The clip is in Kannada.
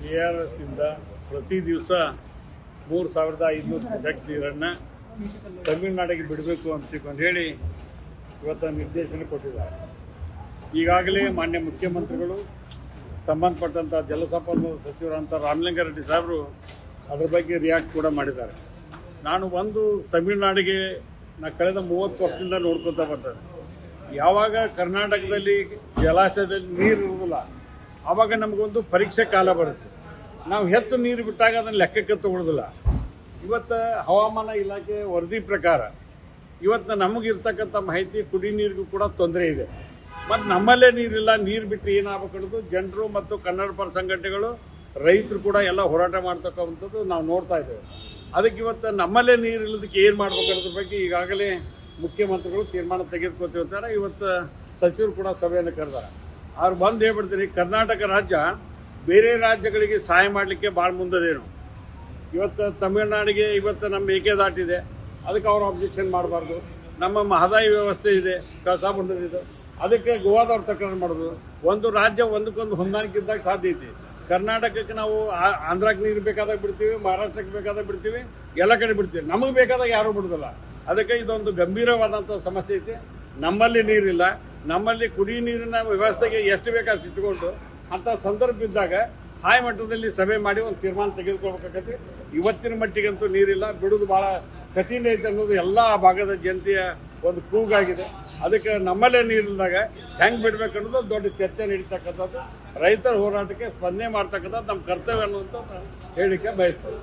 KRSನಿಂದ ಪ್ರತಿ ದಿವಸ 3,500 ಕ್ಯೂಸೆಕ್ ನೀರನ್ನು ತಮಿಳುನಾಡಿಗೆ ಬಿಡಬೇಕು ಅಂತ ಹೇಳಿ ಇವತ್ತು ನಿರ್ದೇಶನ ಕೊಟ್ಟಿದ್ದಾರೆ. ಈಗಾಗಲೇ ಮಾನ್ಯ ಮುಖ್ಯಮಂತ್ರಿಗಳು ಸಂಬಂಧಪಟ್ಟಂಥ ಜಲಸಂಪನ್ಮೂಲ ಸಚಿವರಂಥ ರಾಮಲಿಂಗಾರೆಡ್ಡಿ ಸಾಹೇಬರು ಅದರ ಬಗ್ಗೆ ರಿಯಾಕ್ಟ್ ಕೂಡ ಮಾಡಿದ್ದಾರೆ. ನಾನು ತಮಿಳುನಾಡಿಗೆ ಕಳೆದ 30 ವರ್ಷದಿಂದ ನೋಡ್ಕೊತಾ ಬರ್ತೇನೆ. ಯಾವಾಗ ಕರ್ನಾಟಕದಲ್ಲಿ ಜಲಾಶಯದಲ್ಲಿ ನೀರು ಇರುವುದಿಲ್ಲ ಆವಾಗ ನಮಗೊಂದು ಪರೀಕ್ಷೆ ಕಾಲ ಬರುತ್ತೆ. ನಾವು ಹೆಚ್ಚು ನೀರು ಬಿಟ್ಟಾಗ ಅದನ್ನು ಲೆಕ್ಕಕ್ಕೆ ತಗೊಳ್ಳೋದಿಲ್ಲ. ಇವತ್ತು ಹವಾಮಾನ ಇಲಾಖೆ ವರದಿ ಪ್ರಕಾರ ಇವತ್ತು ನಮಗಿರ್ತಕ್ಕಂಥ ಮಾಹಿತಿ ಕುಡಿ ನೀರಿಗೂ ಕೂಡ ತೊಂದರೆ ಇದೆ. ಮತ್ತು ನಮ್ಮಲ್ಲೇ ನೀರಿಲ್ಲ, ನೀರು ಬಿಟ್ಟು ಏನಾಗಬೇಕನ್ನೋದು ಜನರು ಮತ್ತು ಕನ್ನಡ ಪರ ಸಂಘಟನೆಗಳು ರೈತರು ಕೂಡ ಎಲ್ಲ ಹೋರಾಟ ಮಾಡ್ತಕ್ಕಂಥದ್ದು ನಾವು ನೋಡ್ತಾ ಇದ್ದೇವೆ. ಅದಕ್ಕೆ ಇವತ್ತು ನಮ್ಮಲ್ಲೇ ನೀರು ಇಲ್ಲದಕ್ಕೆ ಏನು ಮಾಡ್ಬೇಕು ಅನ್ನೋದ್ರ ಬಗ್ಗೆ ಈಗಾಗಲೇ ಮುಖ್ಯಮಂತ್ರಿಗಳು ತೀರ್ಮಾನ ತೆಗೆದುಕೊಳ್ತಿರ್ತಾರೆ. ಇವತ್ತು ಸಚಿವರು ಕೂಡ ಸಭೆಯನ್ನು ಕರೆದಾರೆ. ಅವ್ರು ಬಂದು ಹೇಳ್ಬಿಡ್ತೀನಿ, ಕರ್ನಾಟಕ ರಾಜ್ಯ ಬೇರೆ ರಾಜ್ಯಗಳಿಗೆ ಸಹಾಯ ಮಾಡಲಿಕ್ಕೆ ಭಾಳ ಮುಂದದೇನು. ಇವತ್ತು ತಮಿಳುನಾಡಿಗೆ ಇವತ್ತು ನಮ್ಮ ಮೇಕೆದಾಟಿದೆ, ಅದಕ್ಕೆ ಅವರು ಅಬ್ಜೆಕ್ಷನ್ ಮಾಡಬಾರ್ದು. ನಮ್ಮ ಮಹದಾಯಿ ವ್ಯವಸ್ಥೆ ಇದೆ, ಕಸ ಬಂದಿದೆ, ಅದಕ್ಕೆ ಗೋವಾದವ್ರು ತಕರಾರು ಮಾಡೋದು. ಒಂದು ರಾಜ್ಯ ಒಂದಕ್ಕೊಂದು ಹೊಂದಾಣಿಕೆ ಇದ್ದಾಗ ಸಾಧ್ಯ ಐತಿ. ಕರ್ನಾಟಕಕ್ಕೆ ನಾವು ಆಂಧ್ರಕ್ಕೆ ನೀರು ಬೇಕಾದಾಗ ಬಿಡ್ತೀವಿ, ಮಹಾರಾಷ್ಟ್ರಕ್ಕೆ ಬೇಕಾದಾಗ ಬಿಡ್ತೀವಿ, ಎಲ್ಲ ಕಡೆ ಬಿಡ್ತೀವಿ. ನಮಗೆ ಬೇಕಾದಾಗ ಯಾರೂ ಬಿಡೋದಿಲ್ಲ. ಅದಕ್ಕೆ ಇದೊಂದು ಗಂಭೀರವಾದಂಥ ಸಮಸ್ಯೆ ಐತಿ. ನಮ್ಮಲ್ಲಿ ನೀರಿಲ್ಲ, ನಮ್ಮಲ್ಲಿ ಕುಡಿ ನೀರಿನ ವ್ಯವಸ್ಥೆಗೆ ಎಷ್ಟು ಬೇಕಾಷ್ಟು ಇಟ್ಕೊಂಡು ಅಂಥ ಸಂದರ್ಭ ಇದ್ದಾಗ ಹಾಯ್ ಮಟ್ಟದಲ್ಲಿ ಸಭೆ ಮಾಡಿ ಒಂದು ತೀರ್ಮಾನ ತೆಗೆದುಕೊಳ್ಬೇಕಾಗತ್ತೆ. ಇವತ್ತಿನ ಮಟ್ಟಿಗಂತೂ ನೀರಿಲ್ಲ, ಬಿಡೋದು ಭಾಳ ಕಠಿಣ ಐತೆ ಅನ್ನೋದು ಎಲ್ಲ ಭಾಗದ ಜನತೆಯ ಒಂದು ಕೂಗಾಗಿದೆ. ಅದಕ್ಕೆ ನಮ್ಮಲ್ಲೇ ನೀರಿಲ್ದಾಗ ಹೆಂಗೆ ಬಿಡ್ಬೇಕು ಅನ್ನೋದು ದೊಡ್ಡ ಚರ್ಚೆ ನಡೀತಕ್ಕಂಥದ್ದು. ರೈತರ ಹೋರಾಟಕ್ಕೆ ಸ್ಪಂದನೆ ಮಾಡ್ತಕ್ಕಂಥದ್ದು ನಮ್ಮ ಕರ್ತವ್ಯ ಅನ್ನುವಂಥ ಹೇಳಿಕೆ ಬಯಸ್ತೇವೆ.